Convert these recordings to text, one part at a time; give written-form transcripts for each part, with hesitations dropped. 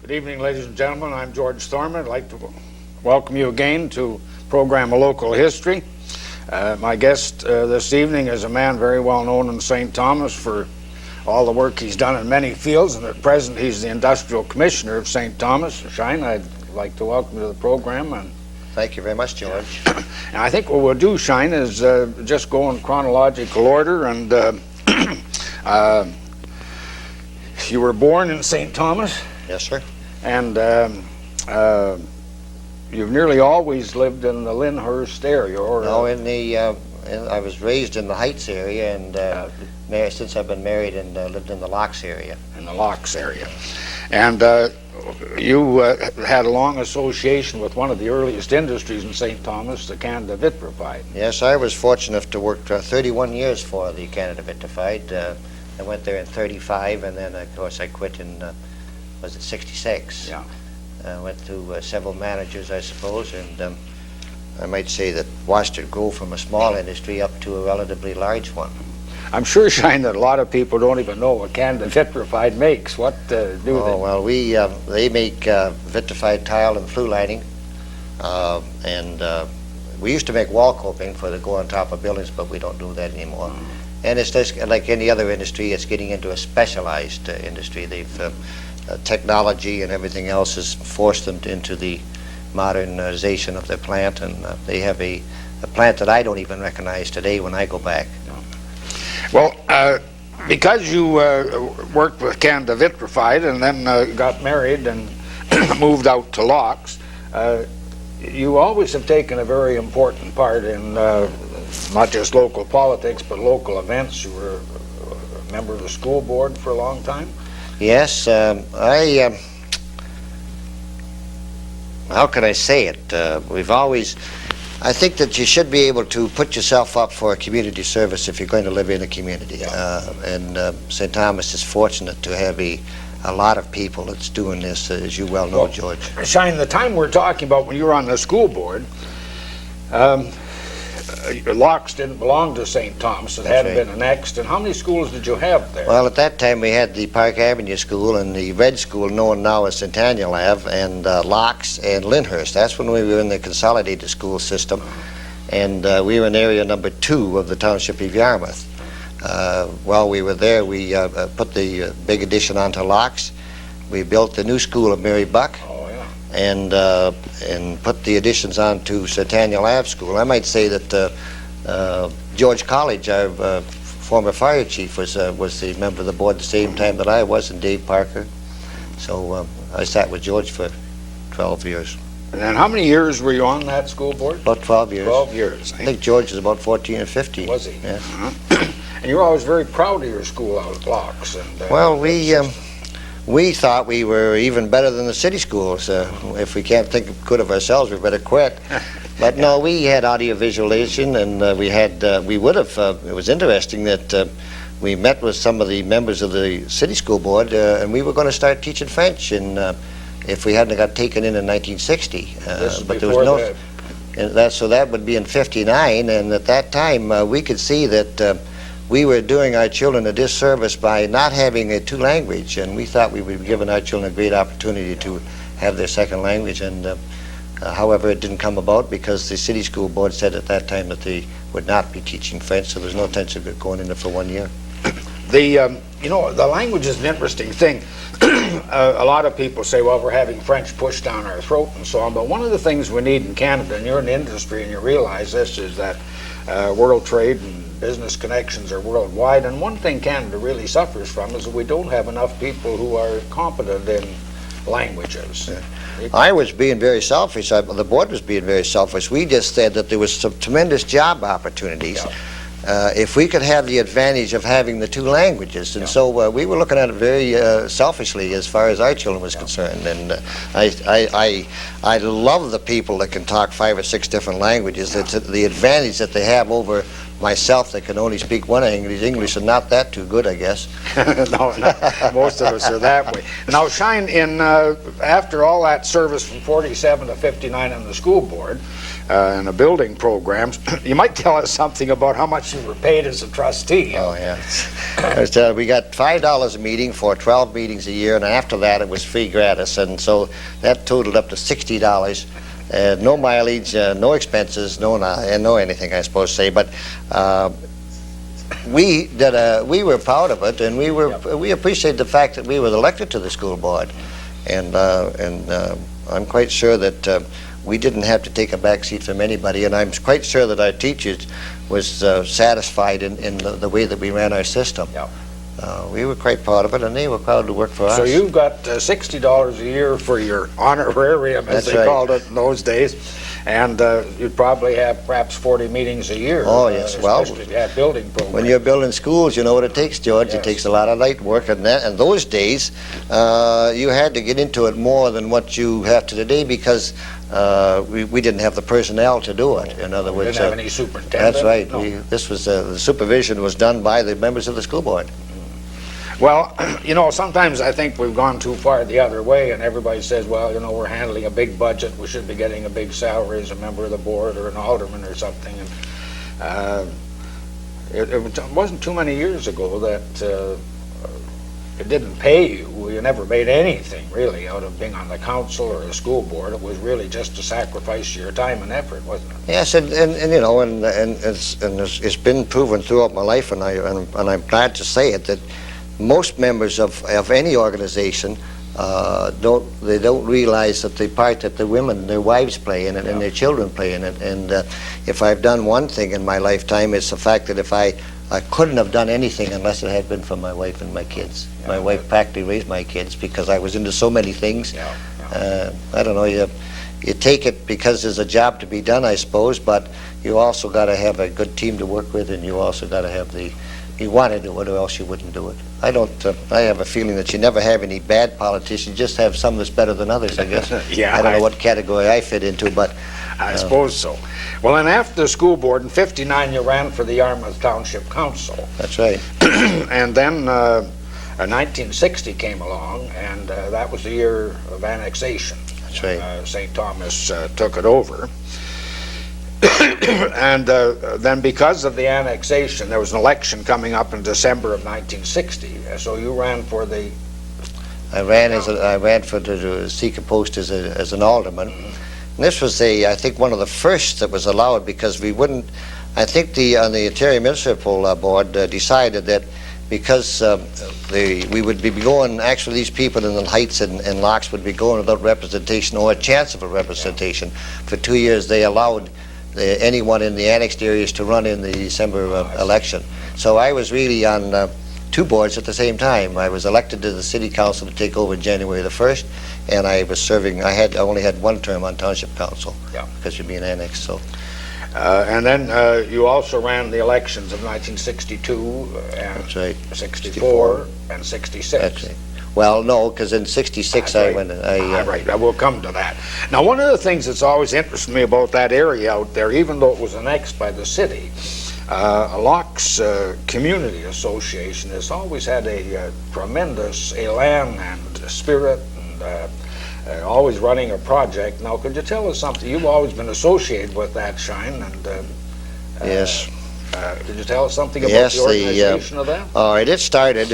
Good evening, ladies and gentlemen. I'm George Thorman. I'd like to welcome you again to program A Local History. My guest this evening is a man very well known in St. Thomas for all the work he's done in many fields, and at present he's the Industrial Commissioner of St. Thomas. Shine, I'd like to welcome you to the program. And thank you very much, George. And I think what we'll do, Shine, is just go in chronological order. And you were born in St. Thomas? Yes, sir. And you've nearly always lived in the Lyndhurst area, or no? I was raised in the Heights area, and since I've been married and lived in the Locks area. In the Locks area, and you had a long association with one of the earliest industries in St. Thomas, the Canada Vitrified. Yes, I was fortunate enough to work 31 years for the Canada Vitrified. I went there in '35, and then of course I quit in was it '66? Yeah. Went through several managers, I suppose, and I might say that watched it grow from a small industry up to a relatively large one. I'm sure, Shine, that a lot of people don't even know what Canada Vitrified makes. What do they? Oh, well, they make vitrified tile and flue lining, and we used to make wall coping for the go on top of buildings, but we don't do that anymore. And it's just like any other industry, it's getting into a specialized industry. They've technology and everything else has forced them into the modernization of their plant, and they have a plant that I don't even recognize today when I go back. Well, because you worked with Canada Vitrified and then got married and moved out to Locks, you always have taken a very important part in not just local politics but local events. You were a member of the school board for a long time. Yes, how can I say it? We've always, I think that you should be able to put yourself up for a community service if you're going to live in a community. And St. Thomas is fortunate to have a lot of people that's doing this, as you well know, George. Shine, the time we're talking about when you were on the school board, Locks didn't belong to St. Thomas. It hadn't been annexed. And how many schools did you have there? Well, at that time we had the Park Avenue School and the Red School, known now as Centennial Ave, and Locks and Lyndhurst. That's when we were in the consolidated school system. And we were in area number 2 of the Township of Yarmouth. While we were there, we put the big addition onto Locks. We built the new school of Mary Buck. And put the additions on to Centennial Ave School. I might say that George College, our former fire chief, was the member of the board at the same time that I was, and Dave Parker. So I sat with George for 12 years. And then how many years were you on that school board? About 12 years. 12 years. I think George was about 14 or 15. Was he? Yeah. And you were always very proud of your school out at Locks. And, well, we thought we were even better than the city schools. If we can't think good of ourselves, we better quit. But no, we had audiovisualization, and it was interesting that we met with some of the members of the city school board, and we were going to start teaching French, and if we hadn't got taken in 1960. But there was no, so that would be in '59, and at that time we could see that we were doing our children a disservice by not having a 2 language, and we thought we would be giving our children a great opportunity to have their second language. And however, it didn't come about because the city school board said at that time that they would not be teaching French, so there's no intention of going in there for 1 year. The language is an interesting thing. A lot of people say, well, we're having French pushed down our throat and so on, but one of the things we need in Canada, and you're in the industry and you realize this, is that world trade and business connections are worldwide, and one thing Canada really suffers from is that we don't have enough people who are competent in languages. Yeah. I was being very selfish. The board was being very selfish. We just said that there was some tremendous job opportunities if we could have the advantage of having the 2 languages. And so we were looking at it very selfishly as far as our children was concerned. And I love the people that can talk 5 or 6 different languages. It's the advantage that they have over myself that can only speak one English, and not that too good, I guess. No, most of us are that way. Now, Shine, after all that service from '47 to '59 on the school board, and the building programs. You might tell us something about how much you were paid as a trustee. Oh, yeah. We got $5 a meeting for 12 meetings a year, and after that it was free gratis, and so that totaled up to $60. No mileage, no expenses, no anything, I suppose to say. But we were proud of it, and we appreciate the fact that we were elected to the school board, and I'm quite sure that we didn't have to take a back seat from anybody, and I'm quite sure that our teachers was satisfied in the way that we ran our system. Yeah. We were quite proud of it, and they were proud to work for us. So you've got $60 a year for your honorarium, as they called it in those days, and you'd probably have perhaps 40 meetings a year. Oh, yes. Well, especially if you had building programs. when you're building schools, you know what it takes, George. Yes. It takes a lot of light work, and those days, you had to get into it more than what you have to today, because we didn't have the personnel to do it. In other words, didn't have any superintendent? That's right. No. This was the supervision was done by the members of the school board. Well, sometimes I think we've gone too far the other way, and everybody says, well, we're handling a big budget, we should be getting a big salary as a member of the board or an alderman or something. And it wasn't too many years ago that it didn't pay you. You never made anything really out of being on the council or the school board. It was really just a sacrifice of your time and effort, wasn't it? Yes, and it's been proven throughout my life, and I'm glad to say it, that most members of any organization don't realize that the part that the women, their wives play in it, and their children play in it. And if I've done one thing in my lifetime, it's the fact that if I couldn't have done anything unless it had been for my wife and my kids. Yeah, my wife practically raised my kids because I was into so many things. I don't know, you take it because there's a job to be done, I suppose, but you also got to have a good team to work with, and you also got to have you want to do it, or else you wouldn't do it. I have a feeling that you never have any bad politicians, you just have some that's better than others, I guess. Yeah, I don't know what category I fit into, but I suppose so. Well, and after the school board, in '59, you ran for the Yarmouth Township Council. That's right. And then 1960 came along, and that was the year of annexation. That's right. St. Thomas took it over. And then because of the annexation, there was an election coming up in December of 1960. So you ran for the... I ran to seek a post as an alderman. And this was I think one of the first that was allowed, because we wouldn't, I think the Ontario Municipal Board decided that because we would be going, actually these people in the Heights and Locks would be going without representation or a chance of a representation. For 2 years they allowed anyone in the annexed areas to run in the December election. So I was really on two boards at the same time. I was elected to the city council to take over January the 1st, and I was serving, I only had one term on township council because you're being annexed. So. And then you also ran the elections of 1962 and That's right. 64 and 66. That's right. Well, no, because in '66 I went. Right, I will come to that. Now, one of the things that's always interested me about that area out there, even though it was annexed by the city, Locks Community Association has always had a tremendous elan and spirit, and always running a project. Now, could you tell us something? You've always been associated with that, Shine, and yes. Could you tell us something about the organization of that? All right, it started.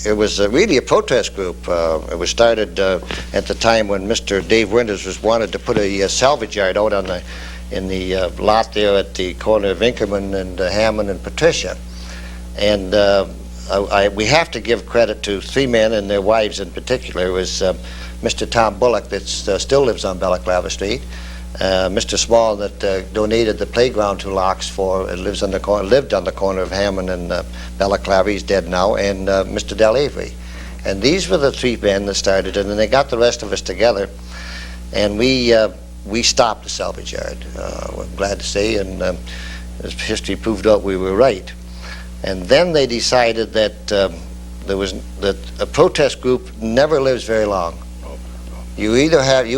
It was really a protest group. It was started at the time when Mr. Dave Winters wanted to put a salvage yard out in the lot there at the corner of Inkerman and Hammond and Patricia. And we have to give credit to three men and their wives in particular. It was Mr. Tom Bullock that still lives on Balaclava Street, Mr. Small that donated the playground to Locks lived on the corner of Hammond and Balaclava. He's dead now, and Mr. Del Avery. And these were the three men that started it, and they got the rest of us together, and we stopped the salvage yard. We're glad to say, and as history proved out, we were right. And then they decided that that a protest group never lives very long. You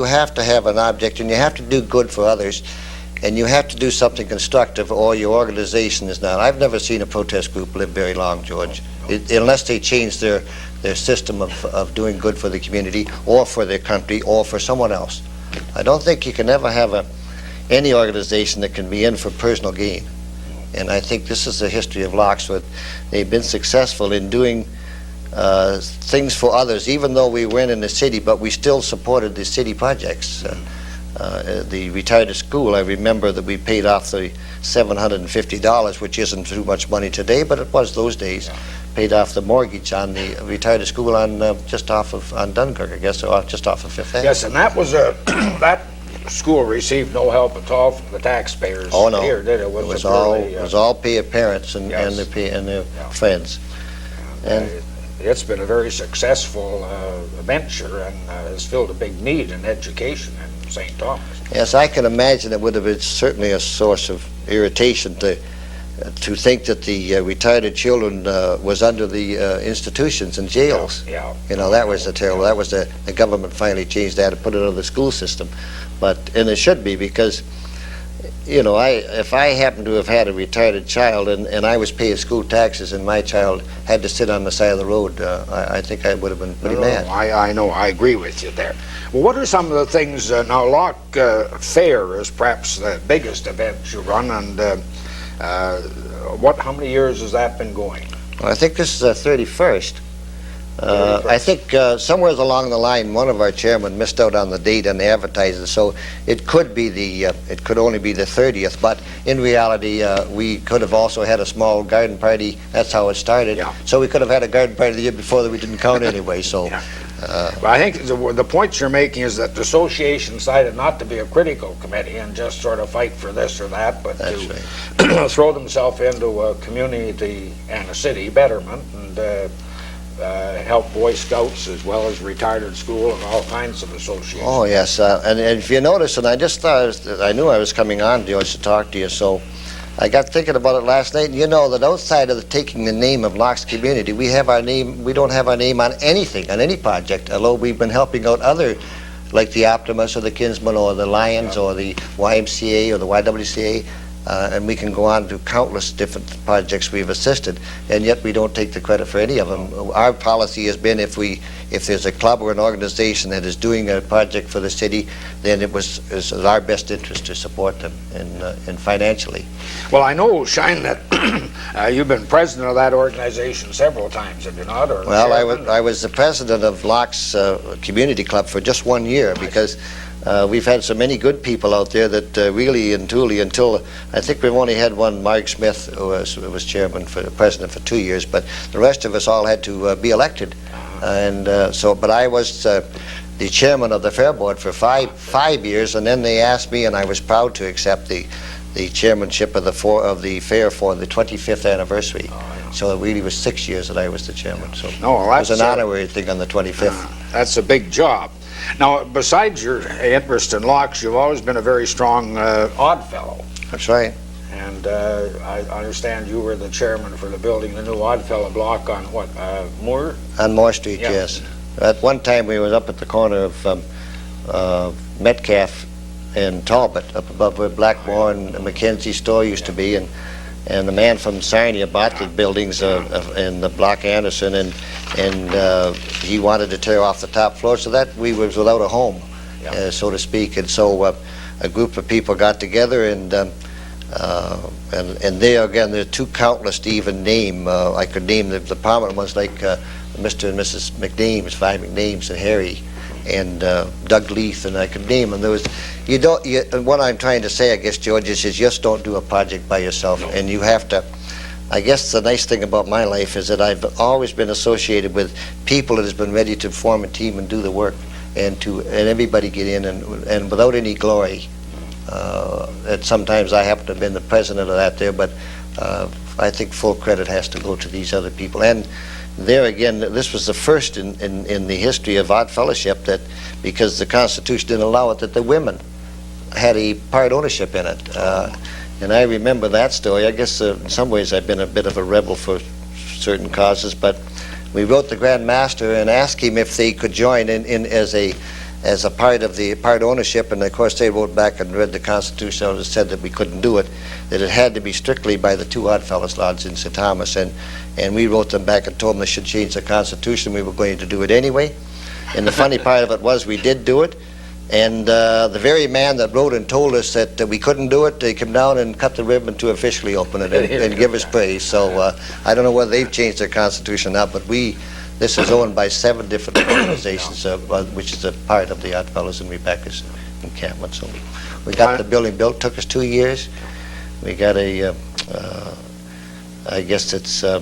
have to have an object, and you have to do good for others, and you have to do something constructive, or your organization is not. I've never seen a protest group live very long, George, unless they change their system of doing good for the community, or for their country, or for someone else. I don't think you can ever have any organization that can be in for personal gain. And I think this is the history of Loxwood. They've been successful in doing things for others, even though we weren't in the city, but we still supported the city projects. The retired school, I remember that we paid off the $750, which isn't too much money today, but it was those days. Paid off the mortgage on the retired school on just off of on Dunkirk, I guess, or just off of Fifth Avenue. Yes, and that was that school received no help at all from the taxpayers. Oh no, here, did it? it was all pay of parents and yes. and their friends. And it's been a very successful venture and has filled a big need in education in St. Thomas. yes, I can imagine it would have been certainly a source of irritation to think that the retired children was under the institutions and jails. Yeah. You know, that was the terrible. That was the government finally changed that and put it under the school system. And it should be, because, you know, if I happened to have had a retired child and I was paying school taxes and my child had to sit on the side of the road, I think I would have been pretty mad. I know, I agree with you there. Well, what are some of the things, now Loch Fair is perhaps the biggest event you run, and how many years has that been going? Well, I think this is our 31st. I think somewhere along the line, one of our chairmen missed out on the date on the advertising, so it could be it could only be the 30th. But in reality, we could have also had a small garden party. That's how it started. Yeah. So we could have had a garden party the year before that we didn't count anyway. So. Yeah. But I think the point you're making is that the association decided not to be a critical committee and just sort of fight for this or that, but That's to right. throw themselves into a community and a city betterment and help Boy Scouts as well as retired school and all kinds of associations. Oh yes, and if you notice, and I just thought, I knew I was coming on, George, to talk to you, so I got thinking about it last night, and you know that outside of taking the name of Loch's community, we don't have our name on anything, on any project, although we've been helping out other, like the Optimus or the Kinsman or the Lions or the YMCA or the YWCA, and we can go on to countless different projects we've assisted, and yet we don't take the credit for any of them. Our policy has been if there's a club or an organization that is doing a project for the city, then it's our best interest to support them and financially. Well, I know, Shine, that you've been president of that organization several times, have you not? Or well, chairman? I was the president of Loch's community club for just 1 year, because we've had so many good people out there that really and truly, until I think we've only had one, Mark Smith, who was president for 2 years, but the rest of us all had to be elected. But I was the chairman of the fair board for five years, and then they asked me, and I was proud to accept the chairmanship of the fair for the 25th anniversary. So it really was 6 years that I was the chairman. So it was an honorary thing on the 25th. That's a big job. Now, besides your interest in Lochs, you've always been a very strong Odd Fellow. That's right. And I understand you were the chairman for the building the new Odd Fellow block on what, Moore? On Moore Street, Yeah. yes. At one time we was up at the corner of Metcalf and Talbot, up above where Blackmore and Mackenzie's store used to be, and the man from Sarnia bought the buildings in the block Anderson, and he wanted to tear off the top floor, so that we was without a home, so to speak. And so a group of people got together, and there again, there are too countless to even name. I could name the prominent ones like Mr. and Mrs. McNames, five McNames, and Harry, and Doug Leith, and I could name them. There was, what I'm trying to say, I guess, George, is just don't do a project by yourself, and you have to. I guess the nice thing about my life is that I've always been associated with people that has been ready to form a team and do the work, and everybody get in, and without any glory. And sometimes I happen to have been the president of that there, but I think full credit has to go to these other people. And there again, this was the first in the history of Odd Fellowship that, because the Constitution didn't allow it, that the women had a part ownership in it. And I remember that story. I guess in some ways I've been a bit of a rebel for certain causes, but we wrote the Grand Master and asked him if they could join in as a part of the part ownership, and of course they wrote back and read the Constitution and said that we couldn't do it, that it had to be strictly by the two Oddfellows lodges in St. Thomas, and we wrote them back and told them they should change the Constitution. We were going to do it anyway, and the funny part of it was we did do it, And the very man that wrote and told us that we couldn't do it, they come down and cut the ribbon to officially open it and give us praise. So I don't know whether they've changed their constitution or not, but this is owned by 7 different organizations, which is a part of the Odd Fellows and Rebecca's encampment. So we got the building built. Took us 2 years. We got I guess it's, I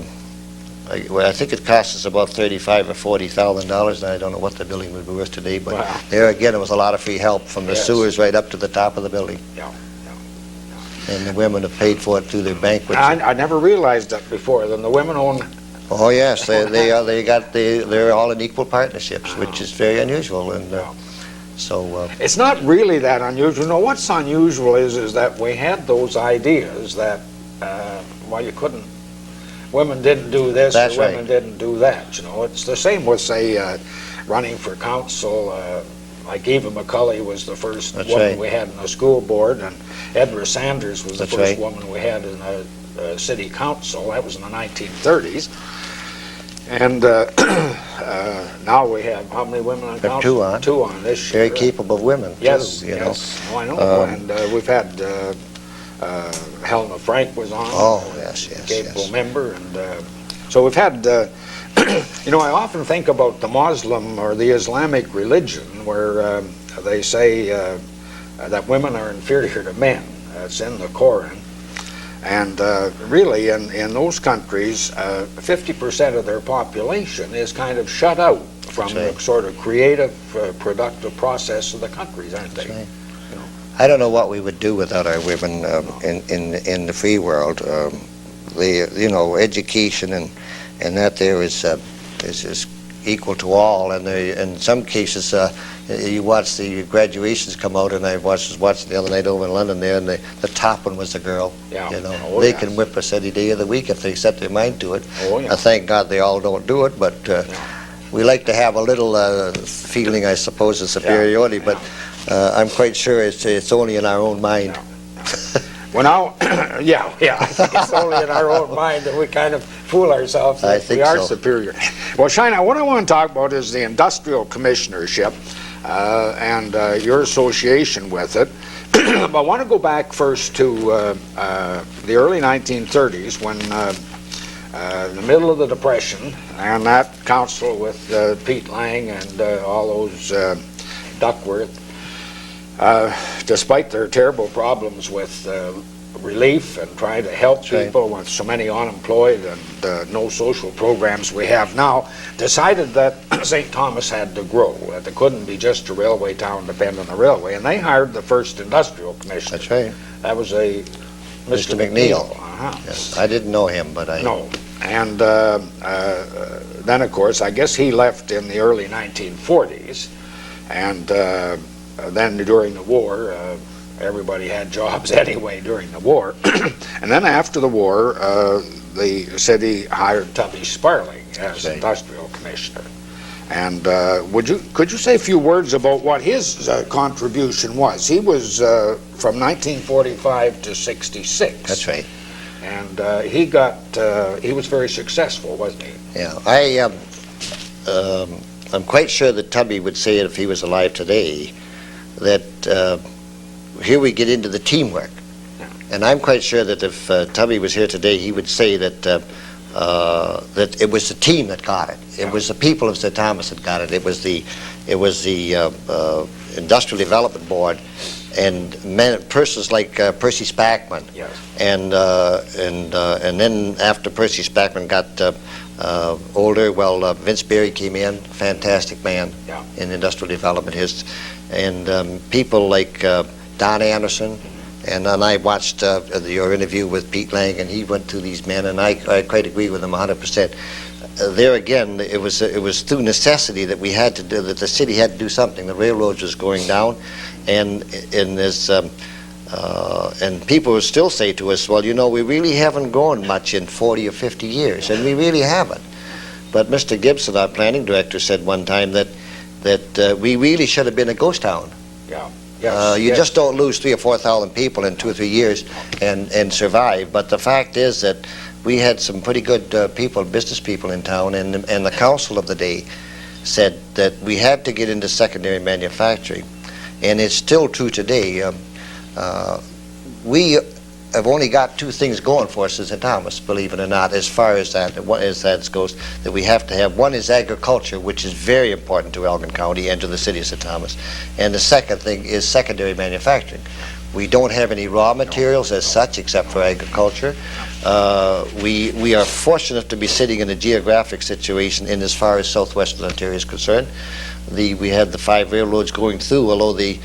think it cost us about $35,000 or $40,000, and I don't know what the building would be worth today, but there again, it was a lot of free help from the sewers right up to the top of the building. And the women have paid for it through their banquets. I never realized that before. Then the women own. Oh yes, they're all in equal partnerships, which is very unusual, and so it's not really that unusual. No, what's unusual is that we had those ideas that you couldn't. Women didn't do this, or women didn't do that. You know, it's the same with, say, running for council. Like Eva McCulley was the first woman we had in the school board, and Edra Sanders was the first woman we had in a city council. That was in the 1930s. And now we have how many women on council? 2 on this year. Very capable women. Yes, too, you know. Oh, I know. And we've had. Helena Frank was on. Oh, yes, capable member, and so we've had. You know, I often think about the Muslim or the Islamic religion, where they say that women are inferior to men. It's in the Quran, and really, in those countries, 50% of their population is kind of shut out from the sort of creative, productive process of the countries, aren't they? I don't know what we would do without our women in the free world. Education and that there is equal to all, and in some cases you watch the graduations come out, and I was watching the other night over in London there, and the top one was a girl. They can whip us any day of the week if they set their mind to it. Thank God they all don't do it, but we like to have a little feeling, I suppose, of superiority, but I'm quite sure it's only in our own mind. Well, now, I think it's only in our own mind that we kind of fool ourselves that we are superior. Well, Shina, what I want to talk about is the industrial commissionership and your association with it. But I want to go back first to the early 1930s when in the middle of the Depression, and that council with Pete Lang and all those Duckworth, despite their terrible problems with relief and trying to help people with so many unemployed and no social programs we have now, decided that St. Thomas had to grow, that it couldn't be just a railway town dependent on the railway, and they hired the first industrial commissioner. That's right. That was a Mr. McNeil. Yes. I didn't know him, but I know. And then, of course, I guess he left in the early 1940s, and then during the war, everybody had jobs anyway during the war. And then after the war, the city hired Tubby Sparling as industrial commissioner. And could you say a few words about what his contribution was? He was from 1945 to 66. That's right. And he was very successful, wasn't he? Yeah, I'm quite sure that Tubby would say it if he was alive today, that here we get into the teamwork. And I'm quite sure that if Tubby was here today, he would say that that it was the team that got it. It was the people of St. Thomas that got it. It was the Industrial Development Board and persons like Percy Spackman. And then after Percy Spackman got older, Vince Berry came in, fantastic man in industrial development. And people like Don Anderson, and then I watched your interview with Pete Lang, and he went through these men, and I quite agree with him 100%. There again, it was through necessity that we had to do, that the city had to do something. The railroads was going down, and people would still say to us, well, we really haven't grown much in 40 or 50 years, and we really haven't. But Mr. Gibson, our planning director, said one time that we really should have been a ghost town. You just don't lose 3,000 or 4,000 people in 2 or 3 years and survive. But the fact is that we had some pretty good people, business people in town, and the council of the day said that we had to get into secondary manufacturing. and it's still true today. We have only got two things going for us as St. Thomas, believe it or not, as far as that goes, that we have to have. One is agriculture, which is very important to Elgin County and to the city of St. Thomas. And the second thing is secondary manufacturing. We don't have any raw materials as such except for agriculture. We are fortunate to be sitting in a geographic situation in as far as southwestern Ontario is concerned. We had the 5 railroads going through, although they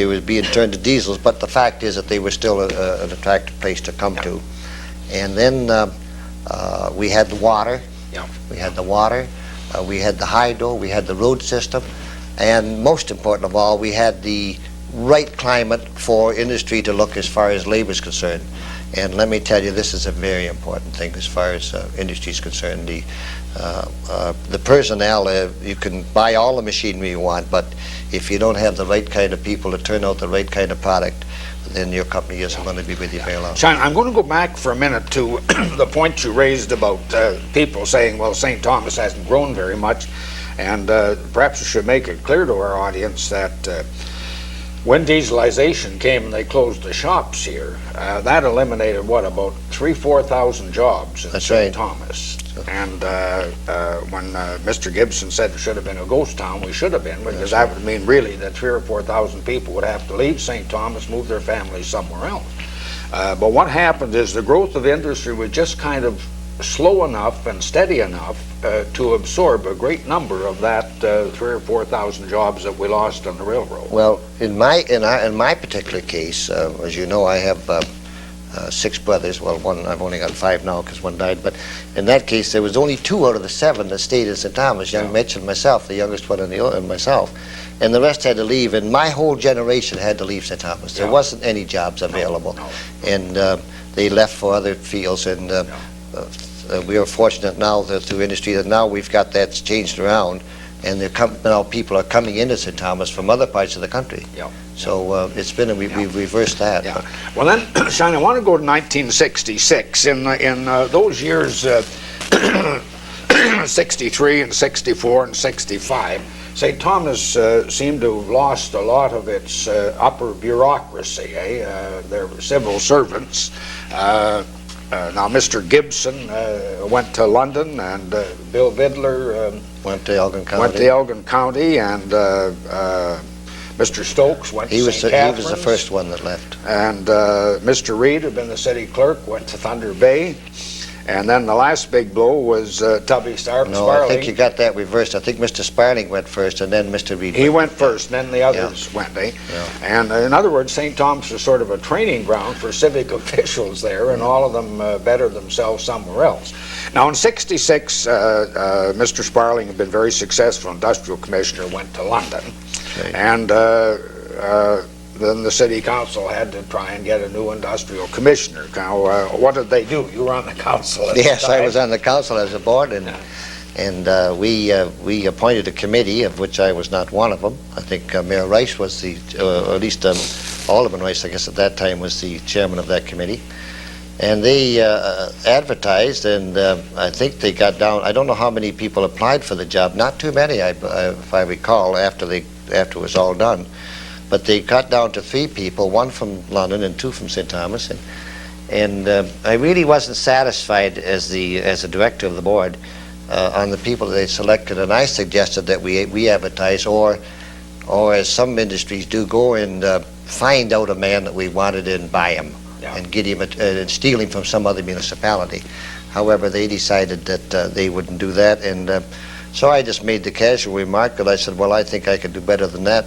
were being turned to diesels, but the fact is that they were still an attractive place to come to. And then we had the water. Yeah. We had the water. We had the hydro. We had the road system. And most important of all, we had the right climate for industry to look as far as labor is concerned. And let me tell you, this is a very important thing as far as industry is concerned. The personnel, you can buy all the machinery you want, but if you don't have the right kind of people to turn out the right kind of product, then your company isn't going to be with you very long. Sean, I'm going to go back for a minute to the point you raised about people saying, well, St. Thomas hasn't grown very much, and perhaps you should make it clear to our audience that when dieselization came and they closed the shops here, that eliminated, what, about 3,000-4,000 jobs in St. Thomas. And when Mr. Gibson said it should have been a ghost town, we should have been, because that would mean really that 3,000 or 4,000 people would have to leave St. Thomas, move their families somewhere else. But what happened is the growth of industry was just kind of slow enough and steady enough to absorb a great number of that 3,000 or 4,000 jobs that we lost on the railroad. Well, in my particular case, as you know, I have 6 brothers. Well, one, I've only got 5 now because one died. But in that case, there was only 2 out of the 7 that stayed in St. Thomas. Young Mitch and myself, the youngest one, and myself. And the rest had to leave. And my whole generation had to leave St. Thomas. There wasn't any jobs available, and they left for other fields. And we are fortunate now that through industry that now we've got that changed around, and now people are coming into St. Thomas from other parts of the country. So it's been we've reversed that. Well then, Sean, I want to go to 1966. In those years, 63 and 64 and 65, St. Thomas seemed to have lost a lot of its upper bureaucracy. Their civil servants. Now, Mr. Gibson went to London, and Bill Vidler went to Elgin County. And Mr. Stokes went to St. Catharines. He was the first one that left. And Mr. Reed, who'd been the city clerk, went to Thunder Bay. And then the last big blow was Tubby Sparling. No, I think you got that reversed. I think Mr. Sparling went first, and then Mr. Reed. He went first, and then the others went, eh? And in other words, St. Thomas was sort of a training ground for civic officials there, and all of them bettered themselves somewhere else. Now, in '66, Mr. Sparling had been very successful industrial commissioner, went to London, and then the city council had to try and get a new industrial commissioner. Now, what did they do? You were on the council at the time. I was on the council as a board, and we appointed a committee, of which I was not one of them. I think Mayor Rice was or at least Alderman Rice, I guess at that time, was the chairman of that committee. And they advertised, and I think they got down, I don't know how many people applied for the job, not too many, if I recall, after it was all done. But they cut down to 3 people, 1 from London and 2 from St. Thomas, and I really wasn't satisfied as a director of the board on the people that they selected, and I suggested that we advertise, or as some industries do, go and find out a man that we wanted and buy him and get him and steal him from some other municipality. However, they decided that they wouldn't do that, and so I just made the casual remark that I said, well, I think I could do better than that.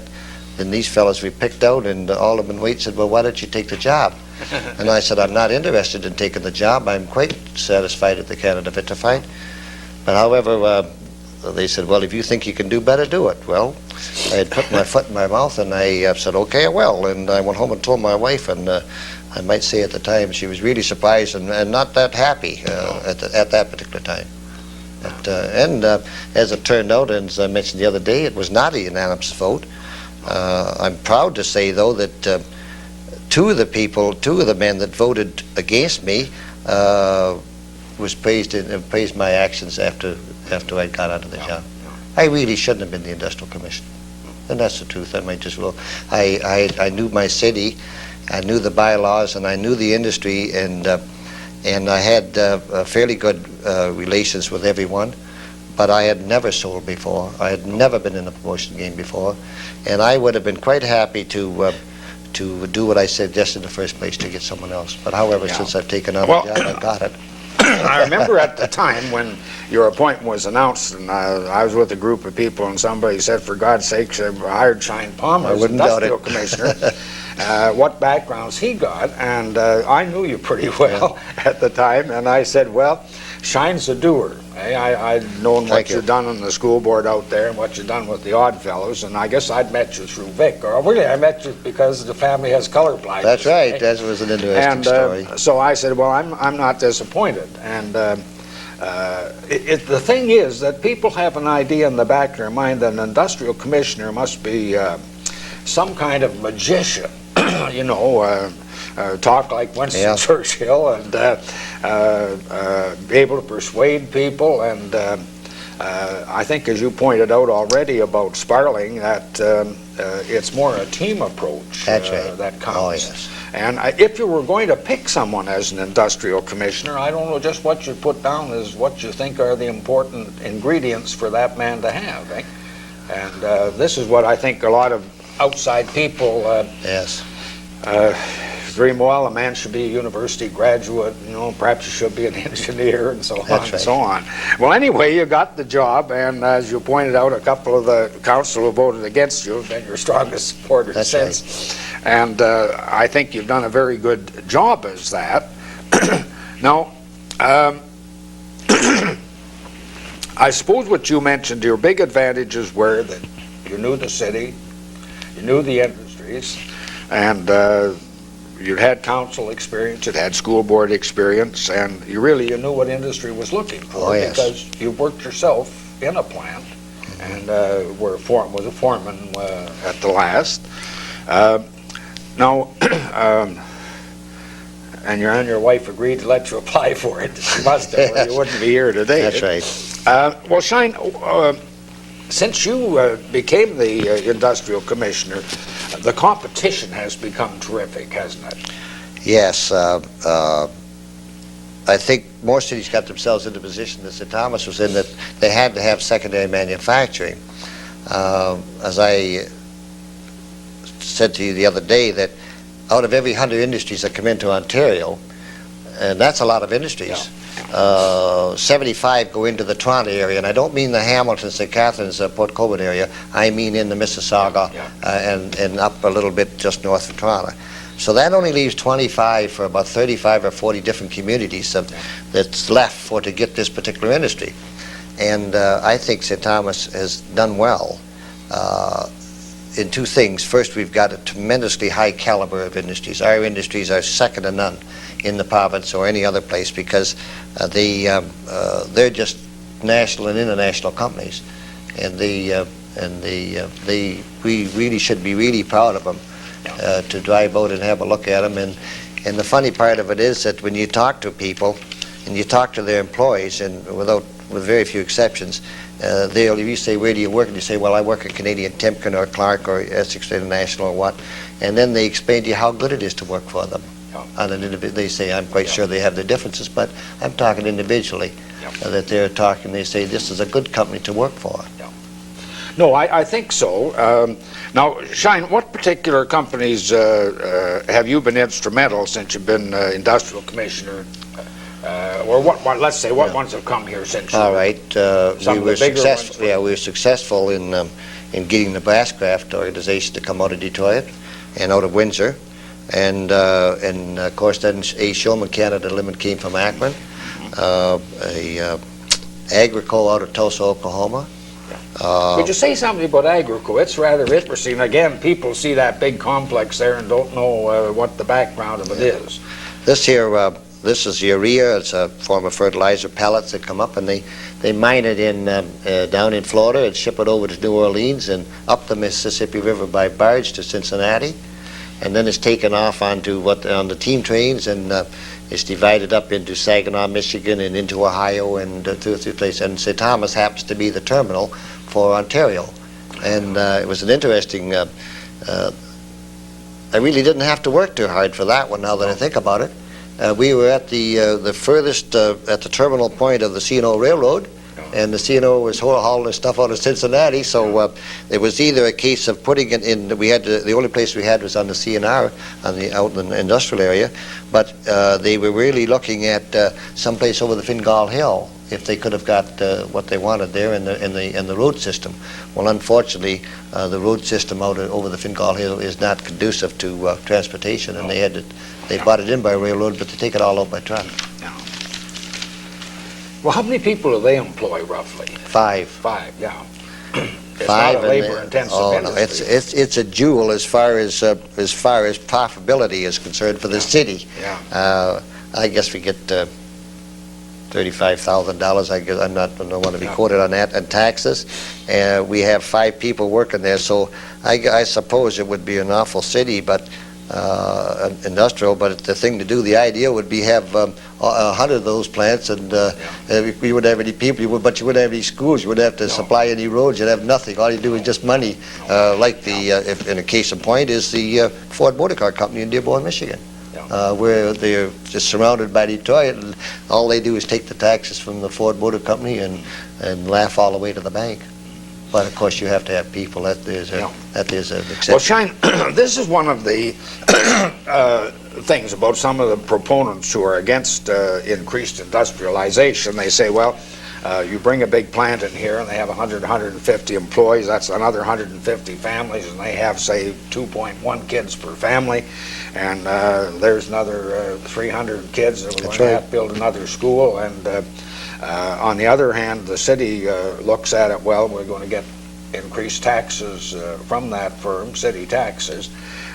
And these fellows we picked out, and Alderman Waite said, well, why don't you take the job? And I said, I'm not interested in taking the job. I'm quite satisfied at the Canada Vitrified. But however, they said, well, if you think you can do better, do it. Well, I had put my foot in my mouth, and I said, okay, I will. And I went home and told my wife, and I might say at the time she was really surprised and not that happy at that particular time. But, as it turned out, and as I mentioned the other day, it was not a unanimous vote. I'm proud to say, though, that 2 of the men that voted against me praised my actions after I got out of the job. I really shouldn't have been the industrial commissioner. and that's the truth. I might just I knew my city, I knew the bylaws, and I knew the industry, and I had fairly good relations with everyone. But I had never sold before. I had never been in a promotion game before, and I would have been quite happy to do what I suggested in the first place, to get someone else. But however, since I've taken on the job, I got it. I remember at the time when your appointment was announced, and I was with a group of people, and somebody said, for God's sakes, I hired Shine Palmer as industrial commissioner. What backgrounds he got, and I knew you pretty well at the time, and I said, well, Shine's a doer. I'd known what you'd done on the school board out there and what you'd done with the Odd Fellows, and I guess I'd met you through Vic. Or really, I met you because the family has color blindness. That's right. That was an interesting story. So I said, well, I'm not disappointed. And the thing is that people have an idea in the back of their mind that an industrial commissioner must be some kind of magician, you know, talk like Winston Churchill, and be able to persuade people. And I think, as you pointed out already about Sparling, that it's more a team approach that counts. Oh, yes. And if you were going to pick someone as an industrial commissioner, I don't know just what you put down as what you think are the important ingredients for that man to have. Eh? And this is what I think a lot of outside people dream. Well, a man should be a university graduate, you know, perhaps you should be an engineer, and so on and so on. Well, anyway, you got the job, and as you pointed out, a couple of the council who voted against you have been your strongest supporters since. And I think you've done a very good job as that. Now, I suppose what you mentioned, your big advantages were that you knew the city, you knew the industries, and you'd had council experience, you'd had school board experience, and you knew what industry was looking for, because you worked yourself in a plant, and was a foreman at the last. Now, and your wife agreed to let you apply for it. She must have, or you wouldn't be here today. That's right. Well, Shine, since you became the industrial commissioner, the competition has become terrific, hasn't it? Yes. I think more cities got themselves in the position that St. Thomas was in, that they had to have secondary manufacturing. As I said to you the other day, that out of every 100 industries that come into Ontario, and that's a lot of industries, 75 go into the Toronto area, and I don't mean the Hamilton, St. Catharines, Port Colborne area. I mean in the Mississauga and up a little bit just north of Toronto. So that only leaves 25 for about 35 or 40 different communities that's left to get this particular industry. And I think St. Thomas has done well in two things. First, we've got a tremendously high caliber of industries. Our industries are second to none in the province or any other place, because they're just national and international companies, and we really should be really proud of them to drive out and have a look at them. And the funny part of it is that when you talk to people and you talk to their employees, and with very few exceptions, if you say, where do you work? And you say, well, I work at Canadian Timken or Clark or Essex International or what, and then they explain to you how good it is to work for them. On an they say, I'm quite sure they have their differences, but I'm talking individually, that they're talking, they say, this is a good company to work for. No, I think so. Now, Shine, what particular companies have you been instrumental since you've been industrial commissioner? Or let's say, what ones have come here since? All right, we were successful. Yeah, we were successful in getting the Brasscraft organization to come out of Detroit and out of Windsor, and of course then A. Showman Canada Limited came from Akron, Agrico out of Tulsa, Oklahoma. Could you say something about Agrico? It's rather interesting. Again, people see that big complex there and don't know what the background of it is. This is urea. It's a form of fertilizer pellets that come up, and they mine it down in Florida and ship it over to New Orleans and up the Mississippi River by barge to Cincinnati, and then it's taken off on the team trains, and it's divided up into Saginaw, Michigan, and into Ohio, and through places. And St. Thomas happens to be the terminal for Ontario. And it was an interesting, I really didn't have to work too hard for that one now that I think about it. We were at the furthest, at the terminal point of the C&O Railroad, and the C&O was hauling the stuff out of Cincinnati, so it was either a case of putting it in, the only place we had was on the CNR, out in the industrial area, but they were really looking at someplace over the Fingal Hill, if they could have got what they wanted there in the road system. Well, unfortunately, the road system out over the Fingal Hill is not conducive to transportation, and they brought it in by railroad, but they take it all out by truck. Well, how many people do they employ roughly? 5. 5, yeah. It's Five, not a labor-intensive industry. No, it's a jewel as far as profitability is concerned for the city. Yeah. I guess we get $35,000. I guess I don't want to be quoted on that, and taxes. We have 5 people working there, so I suppose it would be an awful city, but industrial. But the thing to do, the idea would be have 100 of those plants, and you wouldn't have any people, but you wouldn't have any schools. You wouldn't have to supply any roads. You'd have nothing. All you do is just money. Like if in a case in point is the Ford Motor Car Company in Dearborn, Michigan. Where they're just surrounded by Detroit, and all they do is take the taxes from the Ford Motor Company and laugh all the way to the bank. But of course, you have to have people. That is an exception. Well, Shine, this is one of the things about some of the proponents who are against increased industrialization. They say, well, you bring a big plant in here and they have 100, 150 employees, that's another 150 families, and they have, say, 2.1 kids per family, and there's another 300 kids that we're going to have to build another school. And on the other hand, the city looks at it, well, we're going to get increased taxes from that firm, city taxes.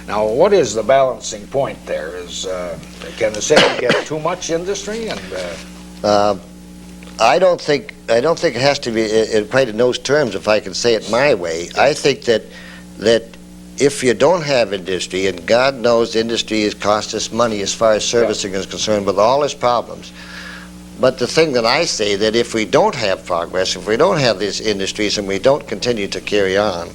Now, what is the balancing point there? Can the city get too much industry? And I don't think it has to be quite in those terms, if I can say it my way. I think that if you don't have industry, and God knows industry has cost us money as far as servicing is concerned with all its problems, but the thing that I say, that if we don't have progress, if we don't have these industries and we don't continue to carry on,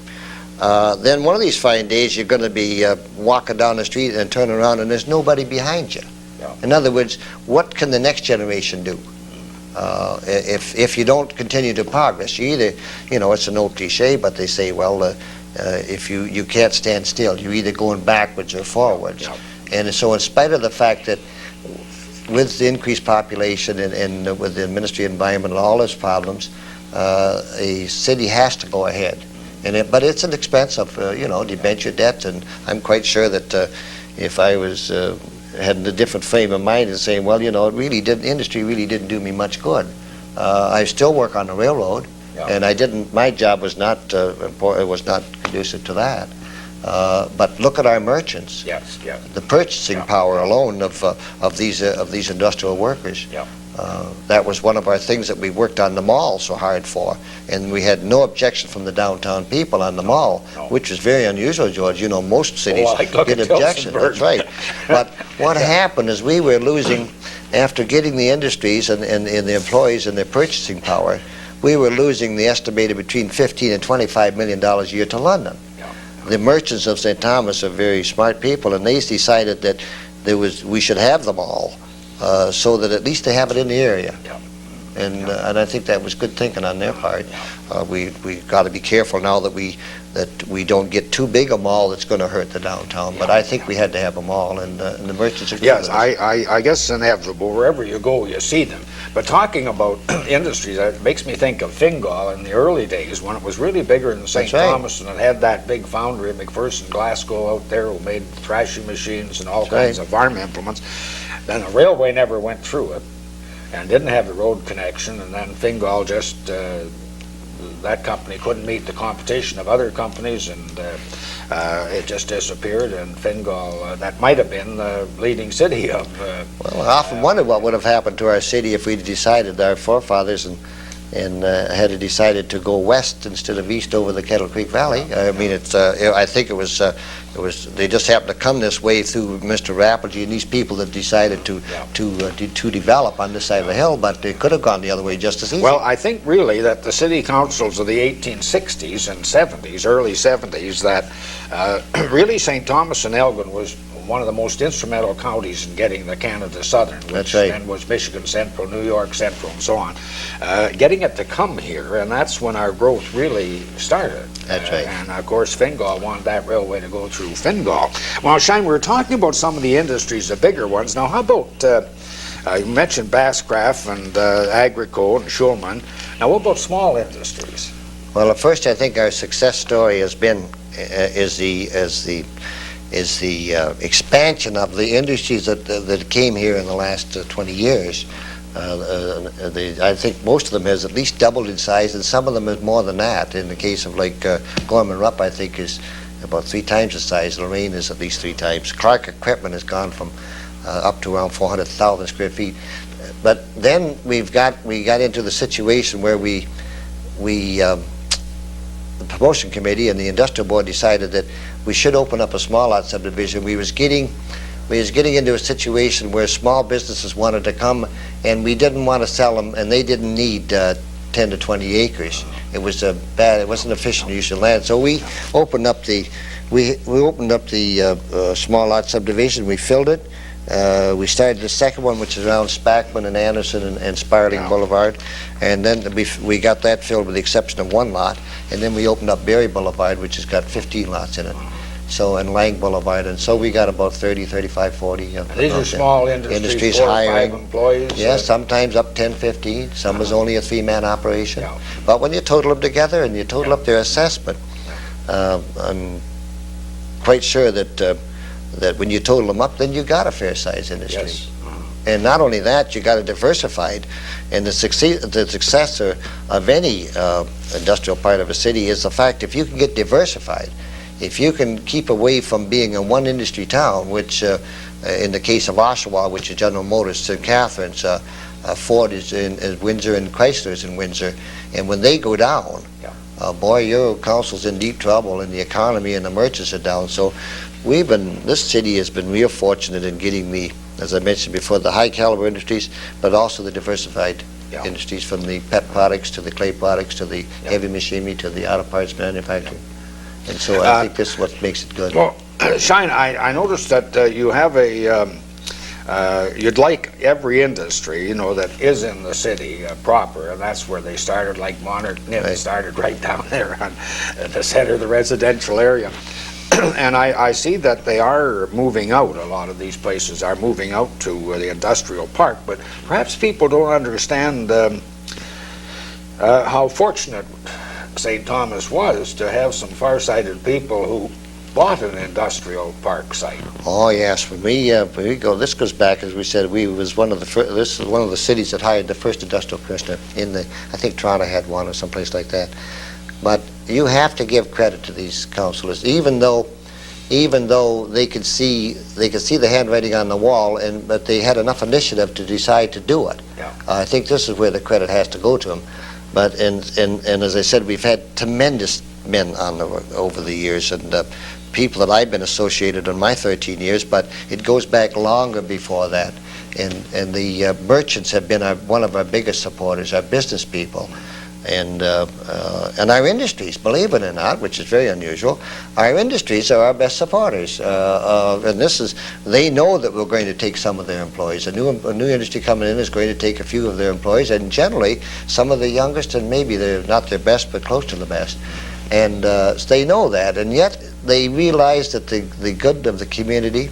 then one of these fine days you're going to be walking down the street and turn around and there's nobody behind you. In other words, what can the next generation do? If you don't continue to progress, you either, it's an old cliche, but they say, well, if you can't stand still, you're either going backwards or forwards. And so in spite of the fact that with the increased population and with the Ministry of Environment and all its problems, a city has to go ahead. But it's an expensive, debenture debt, and I'm quite sure that if I was had a different frame of mind and saying, well, industry really didn't do me much good. I still work on the railroad, and my job was not important, it was not conducive to that. But look at our merchants. The purchasing power alone of these industrial workers. That was one of our things that we worked on the mall so hard for, and we had no objection from the downtown people on the mall, which is very unusual, George. Most cities get objections. That's right. But what happened is we were losing, after getting the industries and the employees and their purchasing power, we were losing the estimated between $15 and $25 million a year to London. The merchants of St. Thomas are very smart people, and they decided that we should have them all, so that at least they have it in the area. And I think that was good thinking on their part. We got to be careful now that we don't get too big a mall that's going to hurt the downtown. But I think we had to have a mall, and the merchants agree with us. I guess it's inevitable. Wherever you go, you see them. But talking about industries, that makes me think of Fingal in the early days when it was really bigger than St. Thomas, and it had that big foundry, McPherson Glasgow, out there who made thrashing machines and all kinds of farm implements. Then the railway never went through it and didn't have the road connection, and then Fingal just, that company couldn't meet the competition of other companies, and it just disappeared, and Fingal, that might have been the leading city of... Well, I often wondered what would have happened to our city if we'd decided, our forefathers, and and had decided to go west instead of east over the Kettle Creek Valley. I mean, I think it was they just happened to come this way through Mr. Rapogee and these people that decided to develop on this side of the hill, but they could have gone the other way just as easy. Well, I think really that the city councils of the 1860s and 70s, early 70s, that really St. Thomas and Elgin was one of the most instrumental counties in getting the Canada Southern, which then was Michigan Central, New York Central, and so on, getting it to come here, and that's when our growth really started. That's right. And of course, Fingal wanted that railway to go through Fingal. Well, Shine, we were talking about some of the industries, the bigger ones. Now, how about, you mentioned Basscraft and Agrico and Schulman. Now, what about small industries? Well, at first, I think our success story has been is the expansion of the industries that came here in the last 20 years. I think most of them has at least doubled in size, and some of them is more than that. In the case of like Gorman Rupp, I think is about 3 times the size. Lorraine is at least 3 times. Clark Equipment has gone from up to around 400,000 square feet. But then we got into the situation where the promotion committee and the industrial board decided that we should open up a small lot subdivision. We was getting into a situation where small businesses wanted to come, and we didn't want to sell them, and they didn't need 10 to 20 acres. It was it wasn't efficient use of land. So we opened up the small lot subdivision. We filled it. We started the second one, which is around Spackman and Anderson and Sparling Boulevard, and then we got that filled with the exception of 1 lot, and then we opened up Berry Boulevard, which has got 15 lots in it. So, and Lang Boulevard, and so we got about 30, 35, 40 of These are small industries, 4 or 5 employees? Yes, sometimes up 10, 15. Some is only a 3-man operation. But when you total them together and you total up their assessment, I'm quite sure that when you total them up, then you got a fair-sized industry. Yes. And not only that, you got it diversified. And the successor of any industrial part of a city is the fact if you can get diversified, if you can keep away from being a one-industry town, which in the case of Oshawa, which is General Motors, St. Catharines, Ford is in Windsor, and Chrysler is in Windsor, and when they go down, boy, your council's in deep trouble, and the economy and the merchants are down. So this city has been real fortunate in getting as I mentioned before, the high-caliber industries, but also the diversified industries, from the pet products to the clay products to the heavy machinery to the auto parts manufacturing. And so I think this is what makes it good. Well, Shine, I noticed that you have you'd like every industry, that is in the city proper, and that's where they started, like Monarch Knit started right down there on the center of the residential area. And I see that they are moving out. A lot of these places are moving out to the industrial park, but perhaps people don't understand how fortunate St. Thomas was to have some far-sighted people who bought an industrial park site. Oh yes, when we go, this goes back, as we said, this is one of the cities that hired the first industrial commissioner I think Toronto had one or someplace like that. But you have to give credit to these councillors, even though they could see the handwriting on the wall, but they had enough initiative to decide to do it. I think this is where the credit has to go to them. But and as I said, we've had tremendous men over the years, and people that I've been associated in my 13 years. But it goes back longer before that, and the merchants have been one of our biggest supporters, our business people. And our industries, believe it or not, which is very unusual, our industries are our best supporters. And they know that we're going to take some of their employees. A new industry coming in is going to take a few of their employees, and generally some of the youngest, and maybe they're not their best, but close to the best. And so they know that, and yet they realize that the good of the community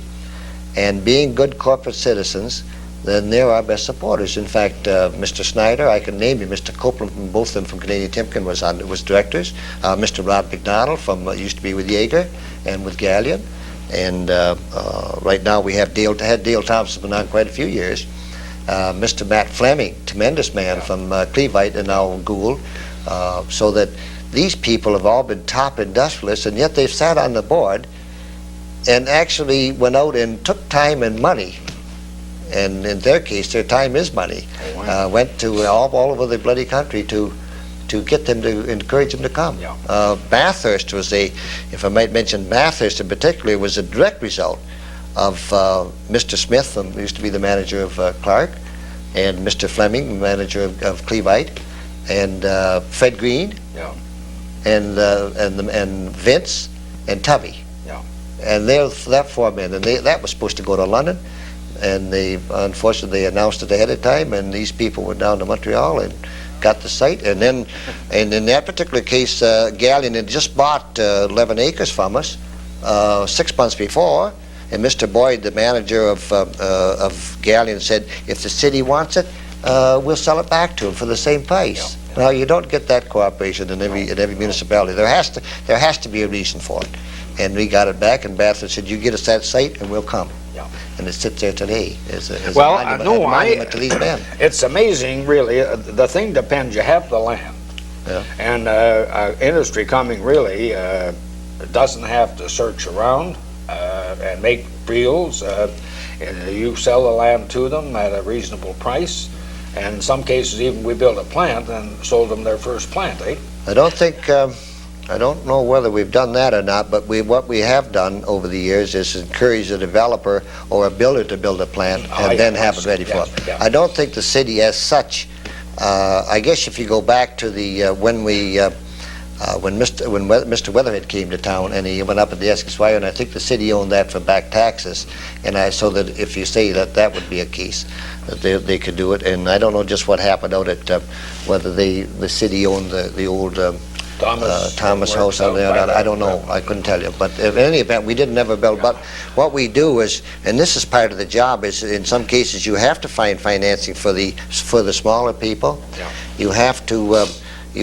and being good corporate citizens, then they're our best supporters. In fact, Mr. Snyder, I can name you, Mr. Copeland, from both of them from Canadian Timken was directors. Mr. Rob McDonald used to be with Yeager and with Galleon, and right now we have Dale Thompson, been on quite a few years. Mr. Matt Fleming, tremendous man from Clevite and now Gould. So that these people have all been top industrialists, and yet they've sat on the board and actually went out and took time and money And in their case, their time is money. Oh, wow. Went to all over the bloody country to get them, to encourage them to come. Yeah. Bathurst was if I might mention Bathurst in particular, was a direct result of Mr. Smith, who used to be the manager of Clark, and Mr. Fleming, manager of Clevite, and Fred Green, Yeah. and Vince and Tubby. Yeah. And that four men, and that was supposed to go to London, and unfortunately they announced it ahead of time, and these people went down to Montreal and got the site. And in that particular case, Galleon had just bought 11 acres from us 6 months before, and Mr. Boyd, the manager of Galleon, said, if the city wants it, we'll sell it back to them for the same price. Yeah. Now, you don't get that cooperation in every municipality. There has to be a reason for it. And we got it back, and Bathurst said, you get us that site and we'll come. Yeah. And it sits there today as a Well, monument to these men. It's amazing, really. The thing depends. You have the land, Yeah. and industry coming really doesn't have to search around and make deals. And you sell the land to them at a reasonable price, and in some cases even we built a plant and sold them their first plant. I don't think, I don't know whether we've done that or not, but what we have done over the years is encourage a developer or a builder to build a plant and then have it ready for them. Yeah. I don't think the city as such, I guess if you go back to the, when Mr. Weatherhead came to town and he went up at the Esquire, and I think the city owned that for back taxes, and so that if you say that would be a case, that they could do it. And I don't know just what happened out at, whether the city owned the old Thomas House on there. I don't know. I couldn't tell you. But in any event, we didn't ever build. But what we do is, and this is part of the job, is in some cases you have to find financing for the smaller people. Yeah. You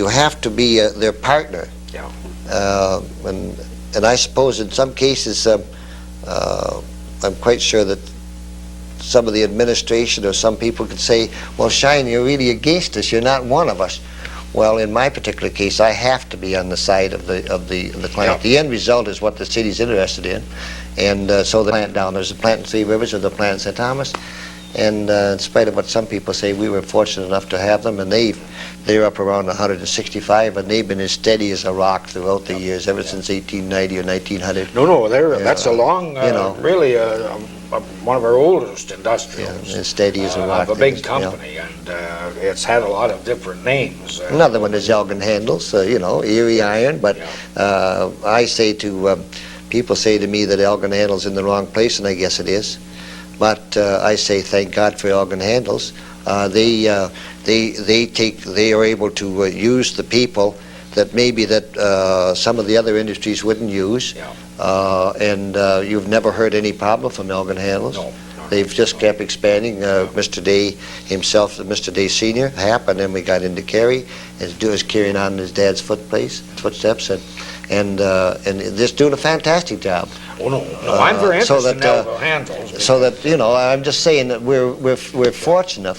have to be their partner. Yeah. And I suppose in some cases, I'm quite sure that some of the administration or some people could say, well, Shine, you're really against us. You're not one of us. Well, in my particular case, I have to be on the side of the client. Yeah. The end result is what the city's interested in, and so the plant down there's a plant in Three Rivers or the plant in St. Thomas, and in spite of what some people say, we were fortunate enough to have them, and they're up around 165, and they've been as steady as a rock throughout the years, ever since 1890 or 1900. No, that's a long, really one of our oldest industrials. Yeah, as steady as a rock. Of a big company, and it's had a lot of different names. Another one is Elgin Handles, Erie Iron, but I say to, people say to me that Elgin Handles in the wrong place, and I guess it is. But I say thank God for Elgin Handles. They are able to use the people that maybe some of the other industries wouldn't use. Yeah. And you've never heard any problem from Elgin Handles. No. They've just kept expanding. Mr. Day himself, Mr. Day Sr., Hap, and then we got into Kerry, is carrying on in his dad's footsteps, and just doing a fantastic job. Oh no, I'm very interested in Elgin Handles. So that I'm just saying that we're fortunate